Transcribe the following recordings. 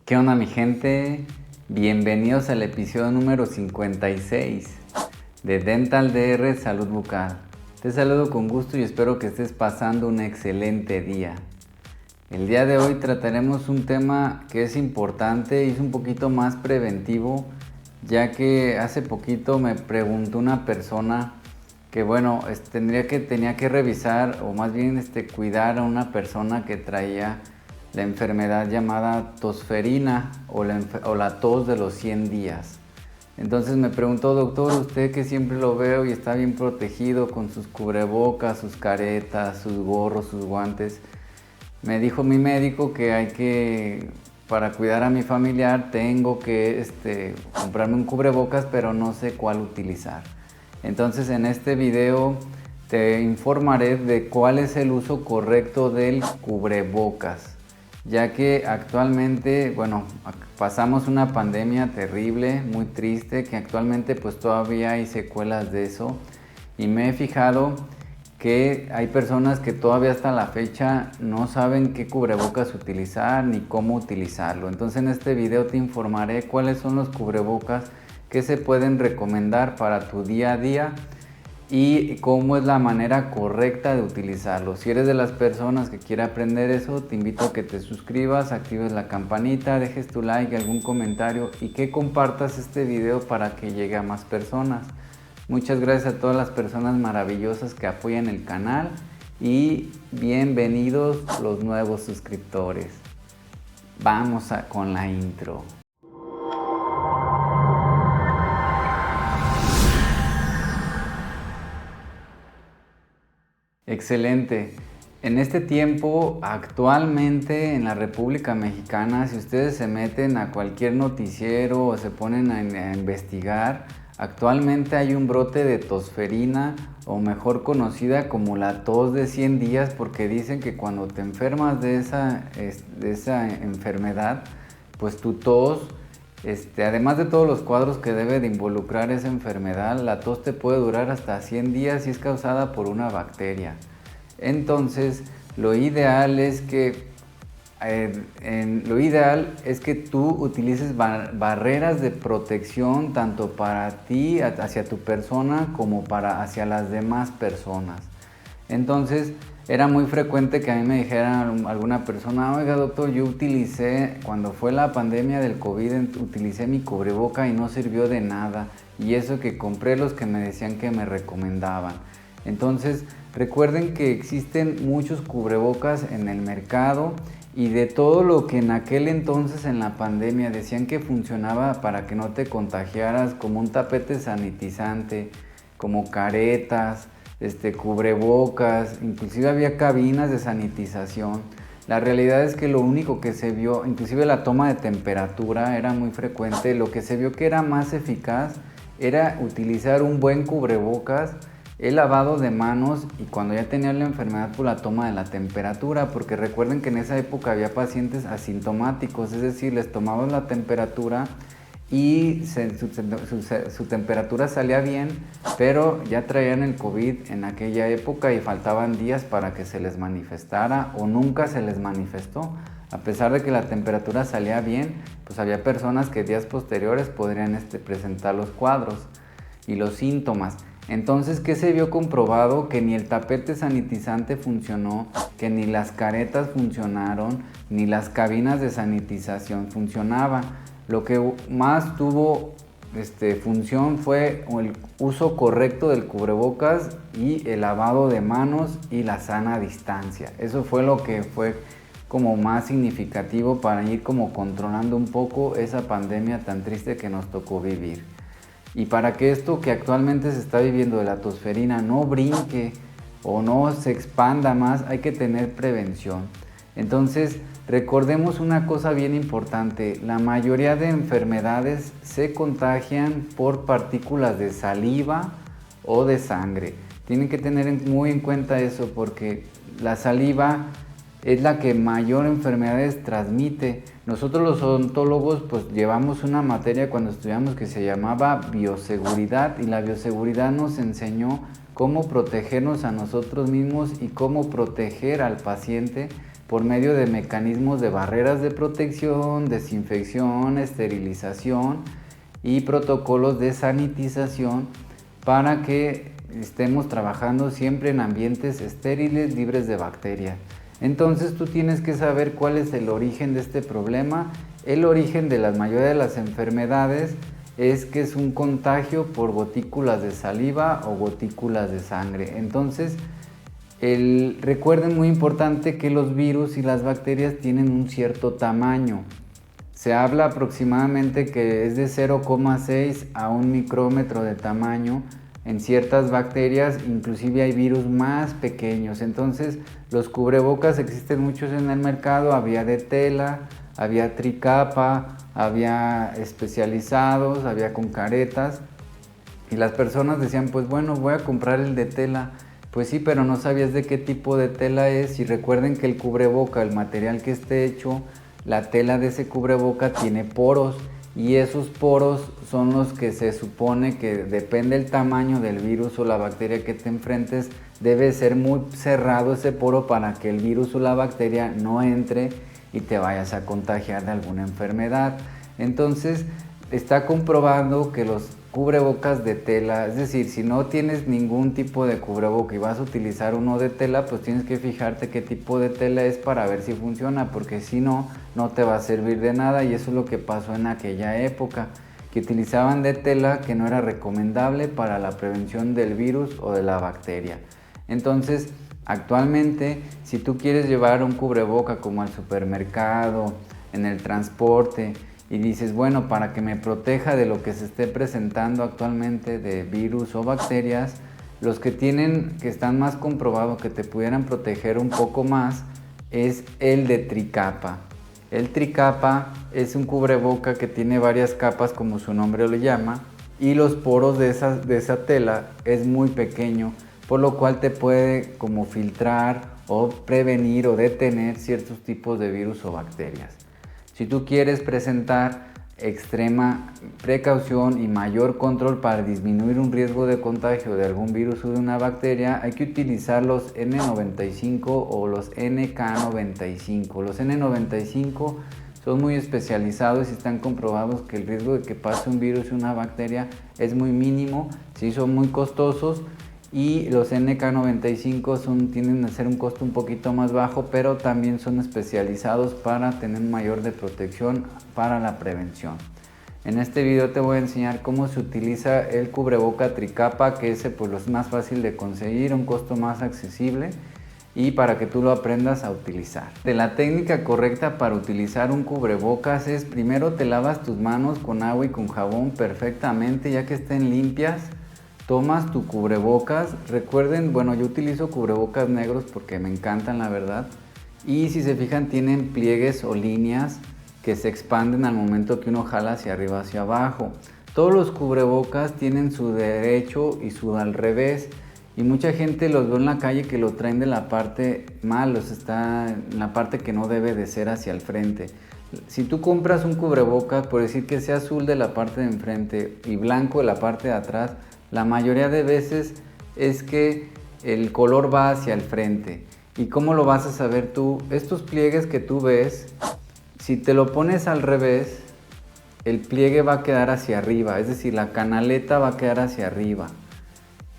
¿Qué onda, mi gente? Bienvenidos al episodio número 56 de Dental DR Salud Bucal. Te saludo con gusto y espero que estés pasando un excelente día. El día de hoy trataremos un tema que es importante y es un poquito más preventivo, ya que hace poquito me preguntó una persona que tenía que revisar o más bien cuidar a una persona que traía la enfermedad llamada tosferina o la tos de los 100 días. Entonces me preguntó: doctor, usted que siempre lo veo y está bien protegido con sus cubrebocas, sus caretas, sus gorros, sus guantes, me dijo mi médico que para cuidar a mi familiar tengo que comprarme un cubrebocas, pero no sé cuál utilizar. Entonces en este video te informaré de cuál es el uso correcto del cubrebocas, ya que actualmente, pasamos una pandemia terrible, muy triste, que actualmente pues todavía hay secuelas de eso, y me he fijado que hay personas que todavía hasta la fecha no saben qué cubrebocas utilizar ni cómo utilizarlo. Entonces en este video te informaré cuáles son los cubrebocas que se pueden recomendar para tu día a día y cómo es la manera correcta de utilizarlo. Si eres de las personas que quiere aprender eso, te invito a que te suscribas, actives la campanita, dejes tu like, algún comentario y que compartas este video para que llegue a más personas. Muchas gracias a todas las personas maravillosas que apoyan el canal y bienvenidos los nuevos suscriptores. Vamos con la intro. Excelente. En este tiempo, actualmente en la República Mexicana, si ustedes se meten a cualquier noticiero o se ponen a investigar, actualmente hay un brote de tosferina, o mejor conocida como la tos de 100 días, porque dicen que cuando te enfermas de esa enfermedad, pues tu tos, además de todos los cuadros que debe de involucrar esa enfermedad, la tos te puede durar hasta 100 días y es causada por una bacteria. Entonces, lo ideal es que tú utilices barreras de protección tanto para ti, hacia tu persona, como hacia las demás personas. Entonces, era muy frecuente que a mí me dijera alguna persona: oiga doctor, yo utilicé, cuando fue la pandemia del COVID, utilicé mi cubreboca y no sirvió de nada, y eso que compré los que me decían que me recomendaban. Entonces, recuerden que existen muchos cubrebocas en el mercado, y de todo lo que en aquel entonces en la pandemia decían que funcionaba para que no te contagiaras, como un tapete sanitizante, como caretas, cubrebocas, inclusive había cabinas de sanitización. La realidad es que lo único que se vio, inclusive la toma de temperatura era muy frecuente, lo que se vio que era más eficaz era utilizar un buen cubrebocas, el lavado de manos y cuando ya tenían la enfermedad, pues la toma de la temperatura, porque recuerden que en esa época había pacientes asintomáticos, es decir, les tomaban la temperatura y su temperatura salía bien, pero ya traían el COVID en aquella época y faltaban días para que se les manifestara o nunca se les manifestó. A pesar de que la temperatura salía bien, pues había personas que días posteriores podrían presentar los cuadros y los síntomas. Entonces, ¿qué se vio comprobado? Que ni el tapete sanitizante funcionó, que ni las caretas funcionaron, ni las cabinas de sanitización funcionaban. Lo que más tuvo función fue el uso correcto del cubrebocas y el lavado de manos y la sana distancia. Eso fue lo que fue como más significativo para ir como controlando un poco esa pandemia tan triste que nos tocó vivir. Y para que esto que actualmente se está viviendo de la tosferina no brinque o no se expanda más, hay que tener prevención. Entonces, recordemos una cosa bien importante: la mayoría de enfermedades se contagian por partículas de saliva o de sangre. Tienen que tener muy en cuenta eso, porque la saliva es la que mayor enfermedades transmite. Nosotros los odontólogos pues llevamos una materia cuando estudiamos que se llamaba bioseguridad, y la bioseguridad nos enseñó cómo protegernos a nosotros mismos y cómo proteger al paciente por medio de mecanismos de barreras de protección, desinfección, esterilización y protocolos de sanitización para que estemos trabajando siempre en ambientes estériles, libres de bacterias. Entonces tú tienes que saber cuál es el origen de este problema. El origen de la mayoría de las enfermedades es que es un contagio por gotículas de saliva o gotículas de sangre. Entonces, recuerden, muy importante, que los virus y las bacterias tienen un cierto tamaño. Se habla aproximadamente que es de 0,6 a 1 micrómetro de tamaño. En ciertas bacterias inclusive hay virus más pequeños. Entonces los cubrebocas existen muchos en el mercado. Había de tela, había tricapa, había especializados, había con caretas. Y las personas decían, pues bueno, voy a comprar el de tela. Pues sí, pero no sabías de qué tipo de tela es. Y recuerden que el cubreboca, el material que esté hecho, la tela de ese cubreboca tiene poros. Y esos poros son los que se supone que, depende del tamaño del virus o la bacteria que te enfrentes, debe ser muy cerrado ese poro para que el virus o la bacteria no entre y te vayas a contagiar de alguna enfermedad. Entonces está comprobado que los cubrebocas de tela, es decir, si no tienes ningún tipo de cubreboca y vas a utilizar uno de tela, pues tienes que fijarte qué tipo de tela es para ver si funciona, porque si no, no te va a servir de nada. Y eso es lo que pasó en aquella época, que utilizaban de tela que no era recomendable para la prevención del virus o de la bacteria. Entonces, actualmente, si tú quieres llevar un cubreboca como al supermercado, en el transporte, y dices, bueno, para que me proteja de lo que se esté presentando actualmente de virus o bacterias, los que están más comprobados que te pudieran proteger un poco más es el de tricapa. El tricapa es un cubreboca que tiene varias capas, como su nombre lo llama, y los poros de esa tela es muy pequeño, por lo cual te puede como filtrar o prevenir o detener ciertos tipos de virus o bacterias. Si tú quieres presentar extrema precaución y mayor control para disminuir un riesgo de contagio de algún virus o de una bacteria, hay que utilizar los N95 o los NK95. Los N95 son muy especializados y están comprobados que el riesgo de que pase un virus o una bacteria es muy mínimo. Sí, son muy costosos. Y los NK95 tienden a ser un costo un poquito más bajo, pero también son especializados para tener mayor de protección para la prevención. En este video te voy a enseñar cómo se utiliza el cubreboca tricapa, que ese pues es más fácil de conseguir, un costo más accesible, y para que tú lo aprendas a utilizar. De la técnica correcta para utilizar un cubrebocas es: primero te lavas tus manos con agua y con jabón perfectamente, ya que estén limpias. Tomas tu cubrebocas, recuerden, bueno, yo utilizo cubrebocas negros porque me encantan, la verdad, y si se fijan tienen pliegues o líneas que se expanden al momento que uno jala hacia arriba, hacia abajo. Todos los cubrebocas tienen su derecho y su al revés, y mucha gente los ve en la calle que lo traen de la parte mal, está en la parte que no debe de ser, hacia el frente. Si tú compras un cubrebocas, por decir que sea azul de la parte de enfrente y blanco de la parte de atrás, la mayoría de veces es que el color va hacia el frente. ¿Y cómo lo vas a saber tú? Estos pliegues que tú ves, si te lo pones al revés, el pliegue va a quedar hacia arriba, es decir, la canaleta va a quedar hacia arriba.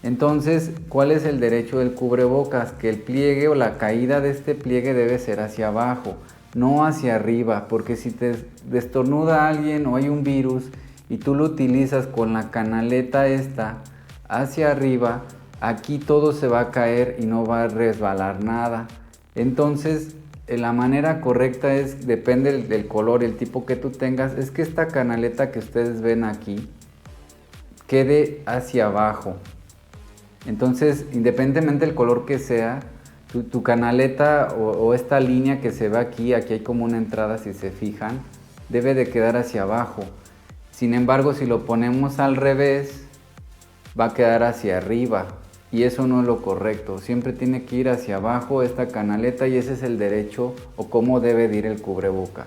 Entonces, ¿cuál es el derecho del cubrebocas? Que el pliegue o la caída de este pliegue debe ser hacia abajo, no hacia arriba, porque si te destornuda alguien o hay un virus y tú lo utilizas con la canaleta esta hacia arriba, aquí todo se va a caer y no va a resbalar nada. Entonces, la manera correcta es, depende del color y el tipo que tú tengas, es que esta canaleta que ustedes ven aquí quede hacia abajo. Entonces, independientemente del color que sea, tu canaleta o esta línea que se ve aquí hay como una entrada, si se fijan, debe de quedar hacia abajo. Sin embargo, si lo ponemos al revés, va a quedar hacia arriba, y eso no es lo correcto. Siempre tiene que ir hacia abajo esta canaleta, y ese es el derecho o cómo debe de ir el cubreboca.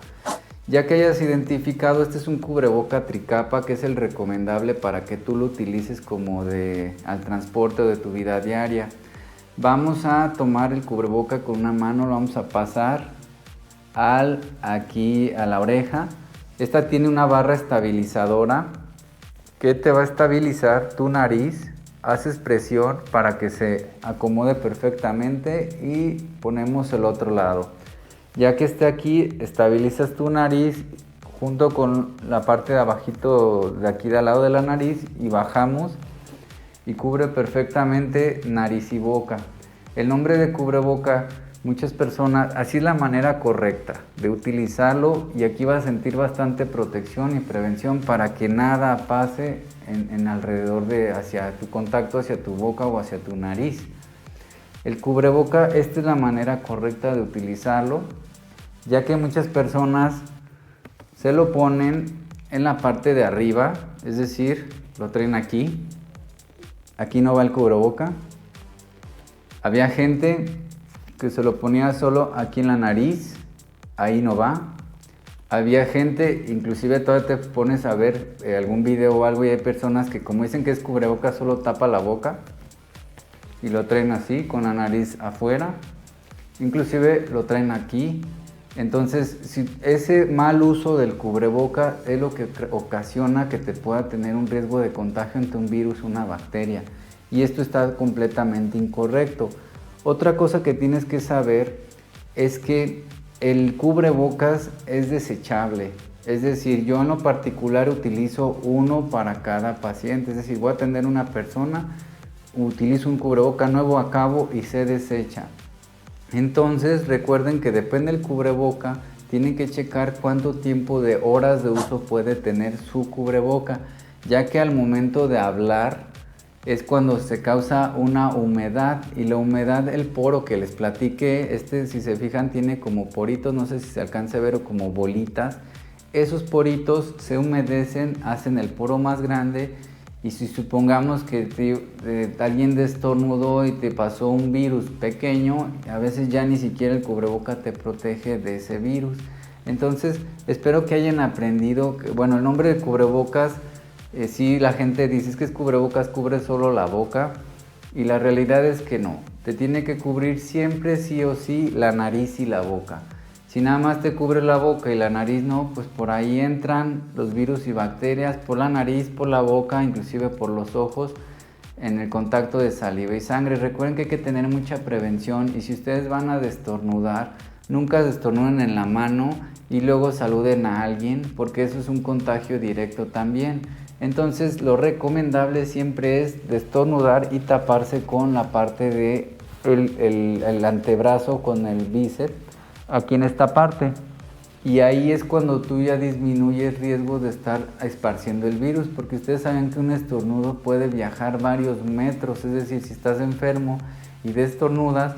Ya que hayas identificado, este es un cubreboca tricapa, que es el recomendable para que tú lo utilices como al transporte o de tu vida diaria. Vamos a tomar el cubreboca con una mano, lo vamos a pasar aquí a la oreja. Esta tiene una barra estabilizadora que te va a estabilizar tu nariz. Haces presión para que se acomode perfectamente y ponemos el otro lado. Ya que esté aquí, estabilizas tu nariz junto con la parte de abajito de aquí del lado de la nariz y bajamos y cubre perfectamente nariz y boca. El nombre de cubreboca, muchas personas, así es la manera correcta de utilizarlo y aquí vas a sentir bastante protección y prevención para que nada pase en alrededor hacia tu contacto, hacia tu boca o hacia tu nariz. El cubreboca, esta es la manera correcta de utilizarlo, ya que muchas personas se lo ponen en la parte de arriba, es decir, lo traen aquí. Aquí no va el cubreboca. Había gente que se lo ponía solo aquí en la nariz, ahí no va. Había gente, inclusive todavía te pones a ver algún video o algo y hay personas que como dicen que es cubrebocas solo tapa la boca y lo traen así con la nariz afuera, inclusive lo traen aquí. Entonces si ese mal uso del cubreboca es lo que ocasiona que te pueda tener un riesgo de contagio ante un virus, una bacteria, y esto está completamente incorrecto. Otra cosa que tienes que saber es que el cubrebocas es desechable, es decir, yo en lo particular utilizo uno para cada paciente, es decir, voy a atender a una persona, utilizo un cubreboca nuevo, acabo y se desecha. Entonces recuerden que depende del cubreboca, tienen que checar cuánto tiempo de horas de uso puede tener su cubreboca, ya que al momento de hablar es cuando se causa una humedad y la humedad, el poro que les platiqué, si se fijan tiene como poritos, no sé si se alcanza a ver o como bolitas. Esos poritos se humedecen, hacen el poro más grande y si supongamos que alguien destornudó y te pasó un virus pequeño, a veces ya ni siquiera el cubreboca te protege de ese virus. Entonces espero que hayan aprendido que, bueno, el nombre de cubrebocas, sí, la gente dice que es cubrebocas, cubre solo la boca y la realidad es que no, te tiene que cubrir siempre sí o sí la nariz y la boca. Si nada más te cubre la boca y la nariz no, pues por ahí entran los virus y bacterias por la nariz, por la boca, inclusive por los ojos, en el contacto de saliva y sangre. Recuerden que hay que tener mucha prevención y si ustedes van a destornudar, nunca destornuden en la mano y luego saluden a alguien porque eso es un contagio directo también. Entonces lo recomendable siempre es destornudar y taparse con la parte de el antebrazo, con el bíceps, aquí en esta parte. Y ahí es cuando tú ya disminuyes riesgo de estar esparciendo el virus, porque ustedes saben que un estornudo puede viajar varios metros, es decir, si estás enfermo y destornudas,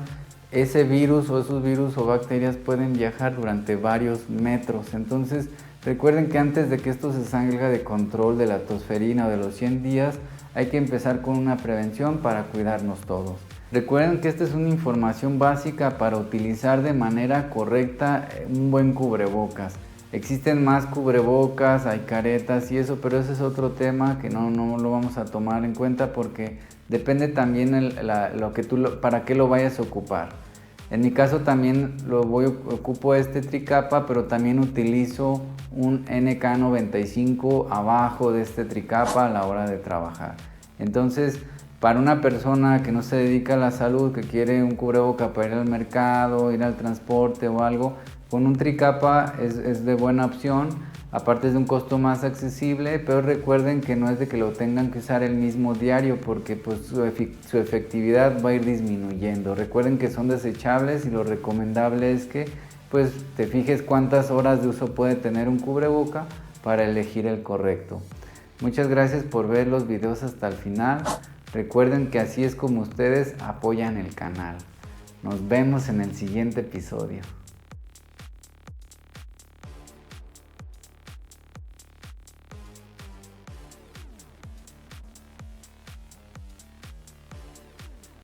ese virus o esos virus o bacterias pueden viajar durante varios metros. Entonces recuerden que antes de que esto se salga de control de la tosferina o de los 100 días, hay que empezar con una prevención para cuidarnos todos. Recuerden que esta es una información básica para utilizar de manera correcta un buen cubrebocas. Existen más cubrebocas, hay caretas y eso, pero ese es otro tema que no lo vamos a tomar en cuenta porque depende también para qué lo vayas a ocupar. En mi caso también ocupo este tricapa, pero también utilizo un NK95 abajo de este tricapa a la hora de trabajar. Entonces, para una persona que no se dedica a la salud, que quiere un cubreboca para ir al mercado, ir al transporte o algo, con un tricapa es de buena opción. Aparte es de un costo más accesible, pero recuerden que no es de que lo tengan que usar el mismo diario porque pues, su efectividad va a ir disminuyendo. Recuerden que son desechables y lo recomendable es que pues, te fijes cuántas horas de uso puede tener un cubreboca para elegir el correcto. Muchas gracias por ver los videos hasta el final. Recuerden que así es como ustedes apoyan el canal. Nos vemos en el siguiente episodio.